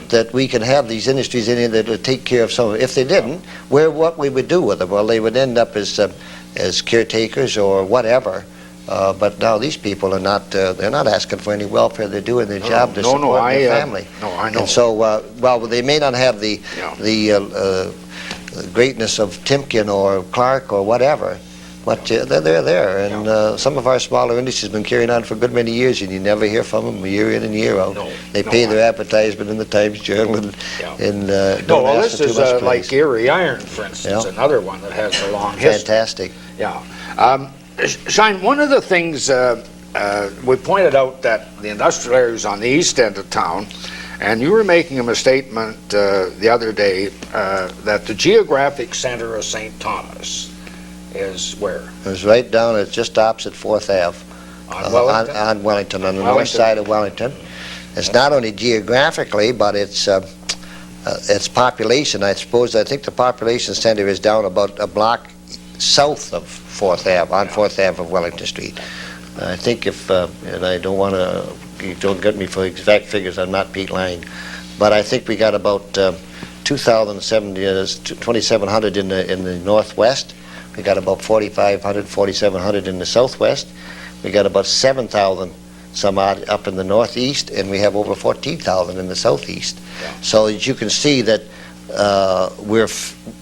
that we can have these industries in here that will take care of some of it. If they didn't, what we would do with them? Well, they would end up as caretakers or whatever. But now these people are not—they're not asking for any welfare. They're doing their job to support their family. No, I know. And so, well, they may not have the greatness of Timken or Clark or whatever, but they're there. And some of our smaller industries have been carrying on for a good many years, and you never hear from them year in and year out. They pay their advertisement in the Times Journal, and don't ask for too much praise. Like Erie Iron, for instance, another one that has a long history. Fantastic. Yeah. Shine, one of the things we pointed out that the industrial areas on the east end of town, and you were making a statement the other day that the geographic center of St. Thomas is where? It was right down, it's just opposite 4th Ave. On Wellington, on the north side of Wellington. It's not only geographically, but it's population. I think the population center is down about a block south of 4th Ave, on 4th Ave of Wellington Street. I think and I don't want to, you don't get me for exact figures, I'm not Pete lying, but I think we got about 2,700 in the northwest. We got about 4,500, 4,700 in the southwest. We got about 7,000 some up in the northeast, and we have over 14,000 in the southeast. Yeah. So as you can see that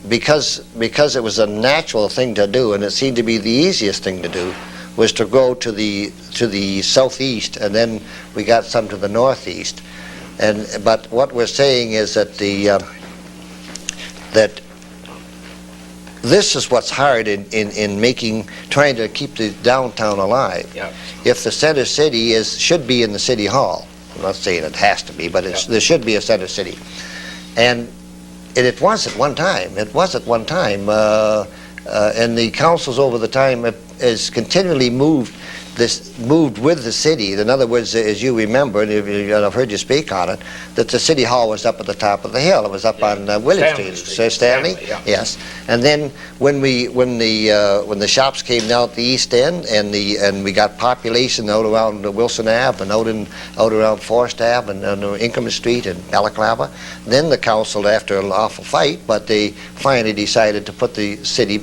because it was a natural thing to do, and it seemed to be the easiest thing to do, was to go to the southeast, and then we got some to the northeast. But what we're saying is that that this is what's hard in trying to keep the downtown alive. Yeah. If the center city should be in the city hall, I'm not saying it has to be, but there should be a center city, and it was at one time. It was at one time, and the councils over the time has continually moved with the city. In other words, as you remember, and I've heard you speak on it, that the city hall was up at the top of the hill. It was up on William Street. Stanley? Yeah. Yes. And then when the shops came down at the east end, and we got population out around Wilson Ave and out around Forest Ave and Inkerman Street and Balaclava, then the council, after an awful fight, but they finally decided to put the city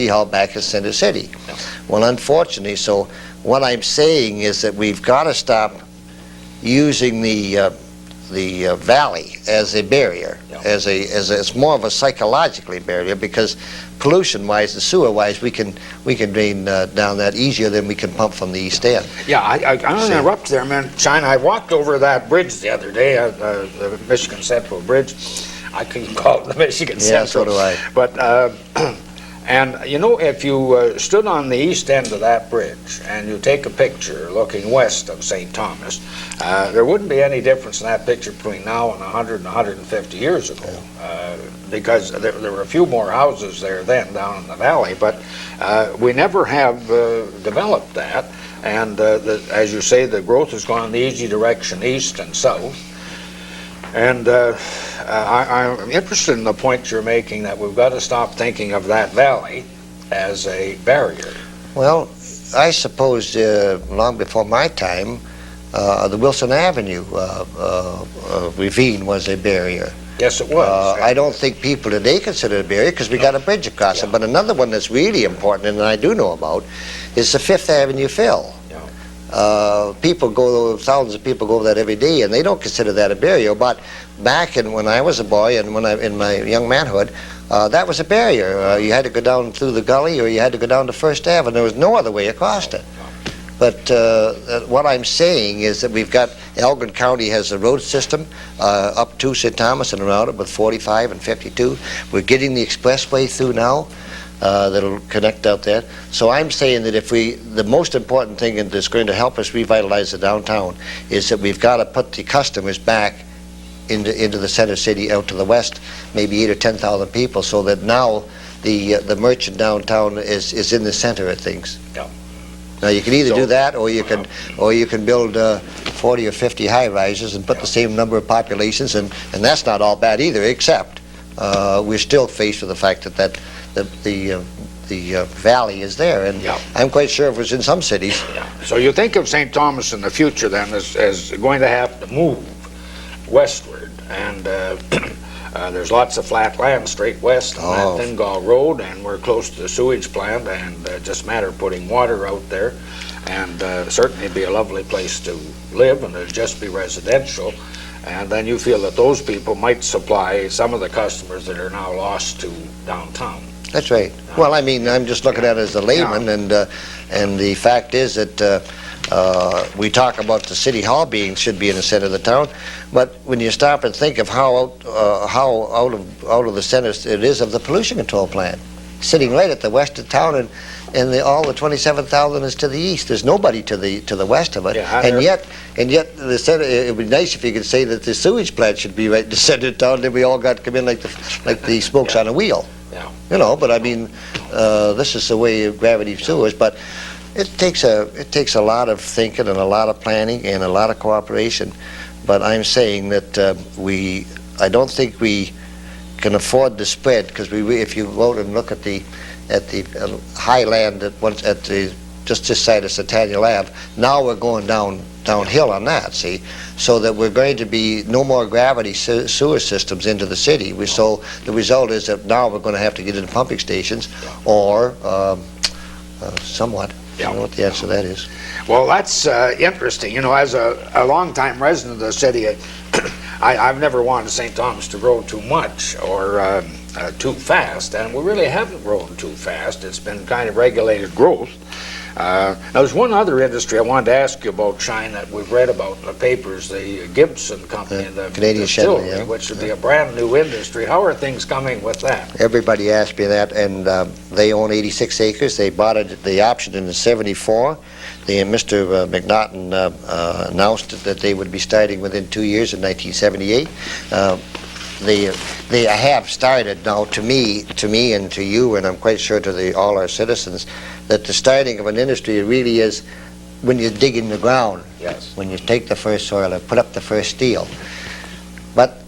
hall back in Center City. Yeah. Well, unfortunately, so what I'm saying is that we've got to stop using the valley as a barrier, Yeah. it's more of a psychologically barrier, because pollution-wise and sewer-wise, we can drain down that easier than we can pump from the east end. Yeah, I'll interrupt there, man. China, I walked over that bridge the other day, the Michigan Central Bridge. I couldn't call it the Michigan Central. Yeah, so do I. But, and you know, if you stood on the east end of that bridge and you take a picture looking west of St. Thomas, there wouldn't be any difference in that picture between now and 100 and 150 years ago, because there were a few more houses there then down in the valley, but we never have developed that. And as you say, the growth has gone in the easy direction, east and south. And I'm interested in the point you're making, that we've got to stop thinking of that valley as a barrier. Well, I suppose long before my time, the Wilson Avenue ravine was a barrier. Yes, it was. I don't think people today consider it a barrier, because we got a bridge across it. But another one that's really important, and I do know about, is the Fifth Avenue fill. Thousands of people go over that every day, and they don't consider that a barrier. But back when I was a boy and in my young manhood, that was a barrier. You had to go down through the gully, or you had to go down to First Ave, and there was no other way across it. But what I'm saying is that we've got, Elgin County has a road system up to St. Thomas and around it with 45 and 52. We're getting the expressway through now. That'll connect out there. So I'm saying that the most important thing that's going to help us revitalize the downtown is that we've got to put the customers back into the center city, out to the west, maybe 8,000 or 10,000 people, so that now the merchant downtown is in the center of things. Yeah. Now you can either do that, or you can build 40 or 50 high rises and put the same number of populations, and that's not all bad either, except we're still faced with the fact that the valley is there, and I'm quite sure it was in some cities. Yeah. So you think of St. Thomas in the future then as going to have to move westward, and there's lots of flat land straight west on that Thingall Road, and we're close to the sewage plant, and just a matter of putting water out there, and certainly be a lovely place to live, and it'll just be residential. And then you feel that those people might supply some of the customers that are now lost to downtown. That's right. Well, I mean, I'm just looking at it as a layman, and the fact is that we talk about the city hall should be in the center of the town, but when you stop and think of how out of the center it is of the pollution control plant, sitting right at the west of town, and all the 27,000 is to the east. There's nobody to the west of it, and yet the center. It would be nice if you could say that the sewage plant should be right in the center of town. Then we all got to come in like the spokes on a wheel. Yeah. You know, but I mean, this is the way of gravity sewers. But it takes a lot of thinking and a lot of planning and a lot of cooperation. But I'm saying that I don't think we can afford the spread, because if you go out and look at the high land just this side of Centennial Ave, now we're going downhill on that, see, so that we're going to be no more gravity sewer systems into the city. So the result is that now we're going to have to get into pumping stations, or somewhat I don't know what the answer to that is. Well, that's interesting. You know, as a longtime resident of the city, I've never wanted St. Thomas to grow too much or too fast, and we really haven't grown too fast. It's been kind of regulated growth. Now, there's one other industry I wanted to ask you about, Shine, that we've read about in the papers, the Gibson Company, the Canadian distillery, Chevrolet, yeah. which would be a brand new industry. How are things coming with that? Everybody asked me that, and they own 86 acres. They bought it, the option in '74. Mr. McNaughton announced that they would be starting within 2 years in 1978. They have started now, to me and to you, and I'm quite sure to all our citizens, that the starting of an industry really is when you dig in the ground. Yes. When you take the first soil and put up the first steel. But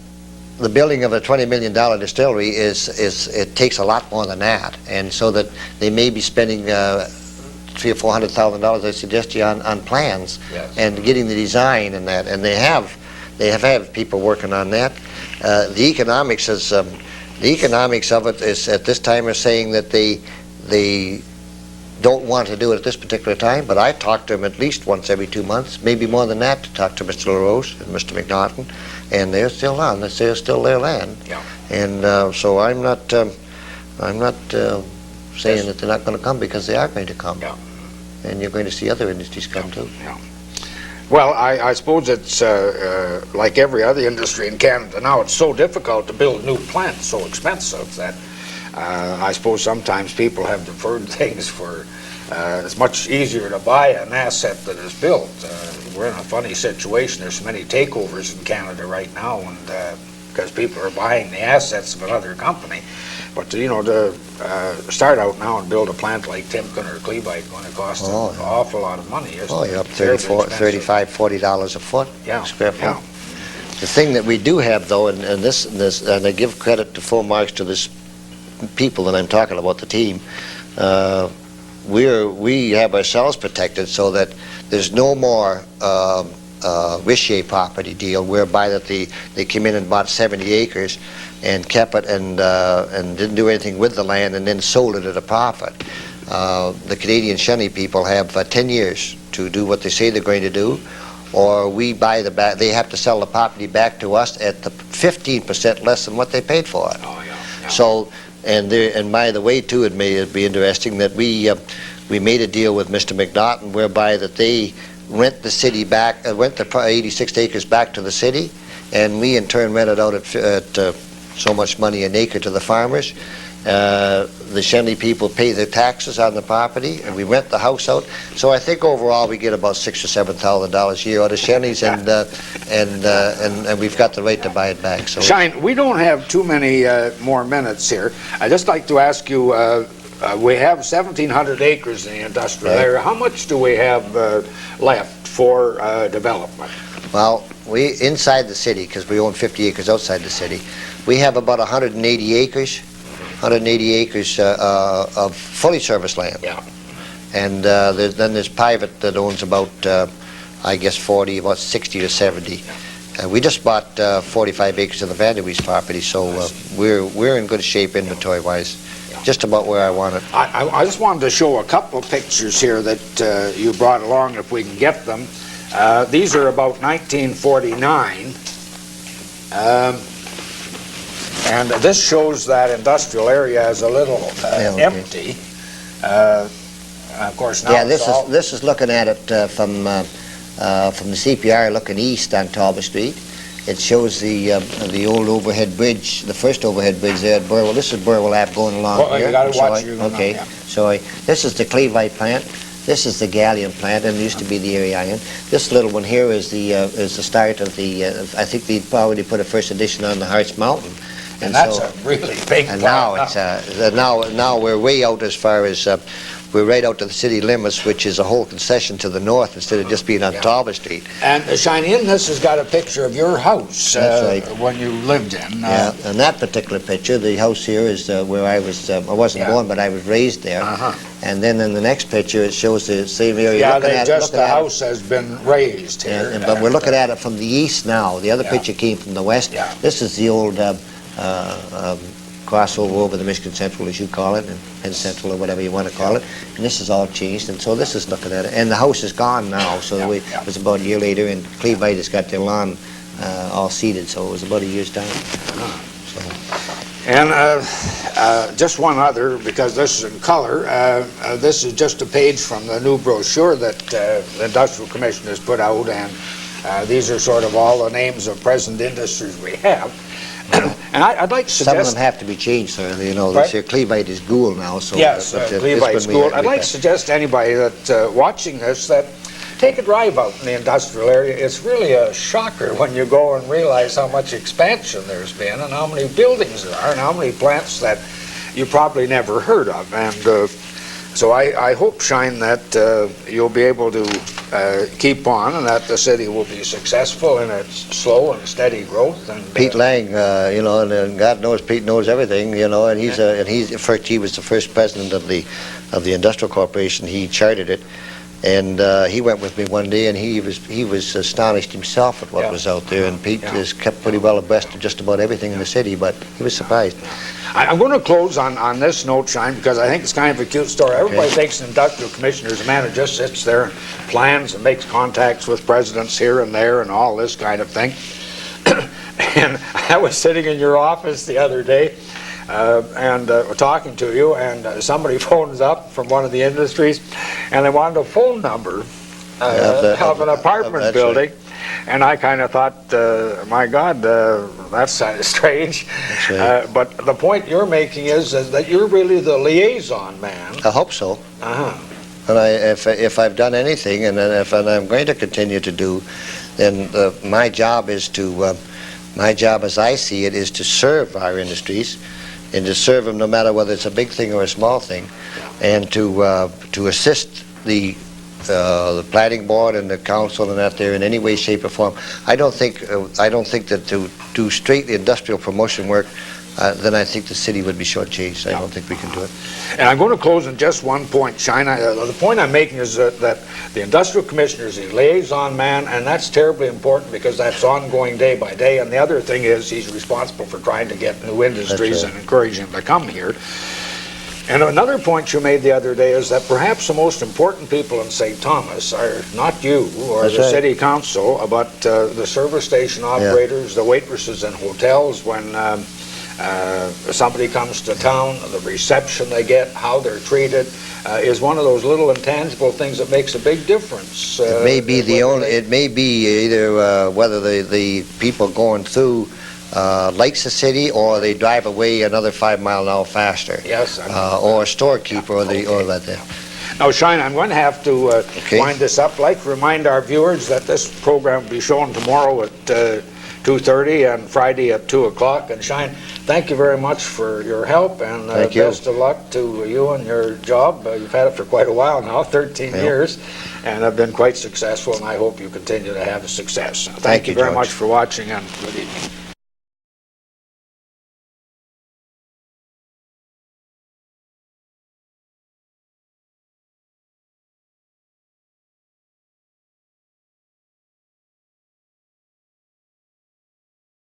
the building of a $20 million distillery it takes a lot more than that, and so that they may be spending $300,000 or $400,000, I suggest you, on plans. Yes. And getting the design and that, and they have had people working on that. The economics of it is at this time are saying that they don't want to do it at this particular time, but I talk to them at least once every 2 months, maybe more than that, to talk to Mr. LaRose and Mr. McNaughton, and they're still on. They're still their land. Yeah. And so I'm not saying that they're not going to come, because they are going to come. Yeah. And you're going to see other industries come too. Yeah. Well, I suppose it's like every other industry in Canada now. It's so difficult to build new plants, so expensive that I suppose sometimes people have deferred things for. It's much easier to buy an asset that is built. We're in a funny situation. There's so many takeovers in Canada right now, and because people are buying the assets of another company. But to start out now and build a plant like Timken or Clevite going to cost an awful lot of money. You're up $35, $40 a foot, square foot. Yeah. The thing that we do have, though, and I give credit to full marks to this people that I'm talking about, the team. We have ourselves protected so that there's no more Richier property deal whereby that they came in and bought 70 acres and kept it and didn't do anything with the land and then sold it at a profit. The Canadian Shenny people have 10 years to do what they say they're going to do, or we buy they have to sell the property back to us at the 15% less than what they paid for it. Oh, yeah. So, and by the way, too, it may be interesting that we made a deal with Mr. McNaughton whereby that they rent the city back, rent the 86 acres back to the city, and we in turn rent it out at so much money an acre to the farmers. The Shenley people pay their taxes on the property, and we rent the house out. So I think overall we get about $6,000 or $7,000 a year out of Shenley's, and we've got the right to buy it back. So Shine, we don't have too many more minutes here. I'd just like to ask you, we have 1,700 acres in the industrial area. How much do we have left for development? Well, we inside the city, because we own 50 acres outside the city, we have about 180 acres. 180 acres of fully serviced land. Yeah. And then there's private that owns about, I guess, about 60 or 70. We just bought 45 acres of the Vanderwees property, so we're in good shape inventory-wise, just about where I want it. I just wanted to show a couple of pictures here that you brought along, if we can get them. These are about 1949. And this shows that industrial area is a little empty. Of course, now yeah, this is looking at it from the CPR looking east on Talbot Street. It shows the old overhead bridge, the first overhead bridge there at Burwell. This is Burwell Ave going along here. You got to watch your okay. So this is the Clevite plant. This is the Galleon plant, and it used to be the area iron. This little one here is the start of the. I think they already put a first edition on the Harts Mountain. And that's a really big and plant. now it's now we're way out as far as we're right out to the city limits, which is a whole concession to the north instead of just being on Talbot Street. And Shine, in this has got a picture of your house when you lived in. Yeah, and that particular picture, the house here is where I was. I wasn't born, but I was raised there. And then in the next picture, it shows the same area. Yeah, the house has been raised here. But we're looking at it from the east now. The other picture came from the west. Yeah. This is the old crossover over the Michigan Central, as you call it, and Penn Central, or whatever you want to call it. And this is all changed, and so this is looking at it. And the house is gone now, so it was about a year later, and Clevite has got their lawn all seeded, so it was about a year's time. So. And just one other, because this is in color, this is just a page from the new brochure that the Industrial Commission has put out, and these are sort of all the names of present industries we have. And I'd like to suggest... Some of them have to be changed, sir. You know, Right? this here Clevite is Gould now, so... Yes, Clevite's Gould. I'd like to suggest to anybody that watching this that take a drive out in the industrial area. It's really a shocker when you go and realize how much expansion there's been and how many buildings there are and how many plants that you probably never heard of. And so I hope, Shine, that you'll be able to keep on and that the city will be successful in its slow and steady growth. And Pete Lang, you know, and God knows Pete knows everything, you know, and he was the first president of the Industrial Corporation. He chartered it. And he went with me one day, and he was astonished himself at what was out there. And Pete has kept pretty well abreast of just about everything in the city, but he was surprised. I'm going to close on this note, Shine, because I think it's kind of a cute story. Everybody thinks an industrial commissioner is a man who just sits there and plans and makes contacts with presidents here and there and all this kind of thing. And I was sitting in your office the other day, and talking to you, and somebody phones up from one of the industries, and they wanted a phone number of an apartment building. Right. And I kind of thought, my God, that's kind of strange. Right. But the point you're making is that you're really the liaison man. I hope so. And if I've done anything, and I'm going to continue to do, then my job is to, my job as I see it, is to serve our industries, and to serve them no matter whether it's a big thing or a small thing, and to assist the planning board and the council and that there in any way, shape, or form. I don't think that to do straight industrial promotion work, then I think the city would be shortchanged. I don't think we can do it. And I'm going to close on just one point, Shine. The point I'm making is that the industrial commissioner is a liaison man, and that's terribly important because that's ongoing day by day. And the other thing is he's responsible for trying to get new industries and encourage them to come here. And another point you made the other day is that perhaps the most important people in St. Thomas are not you or the city council, but the service station operators, the waitresses in hotels when somebody comes to town, the reception they get, how they're treated, is one of those little intangible things that makes a big difference. It may be it may be either whether the people going through likes the city, or they drive away another 5 miles an hour faster. Yes. Or a storekeeper, or that there. Now, Shine, I'm going to have to wind this up. I'd like to remind our viewers that this program will be shown tomorrow at 2:30 and Friday at 2 o'clock. And Shine, thank you very much for your help, and best of luck to you and your job. You've had it for quite a while now, 13 years, and have been quite successful, and I hope you continue to have success. Thank you very much for watching, and good evening.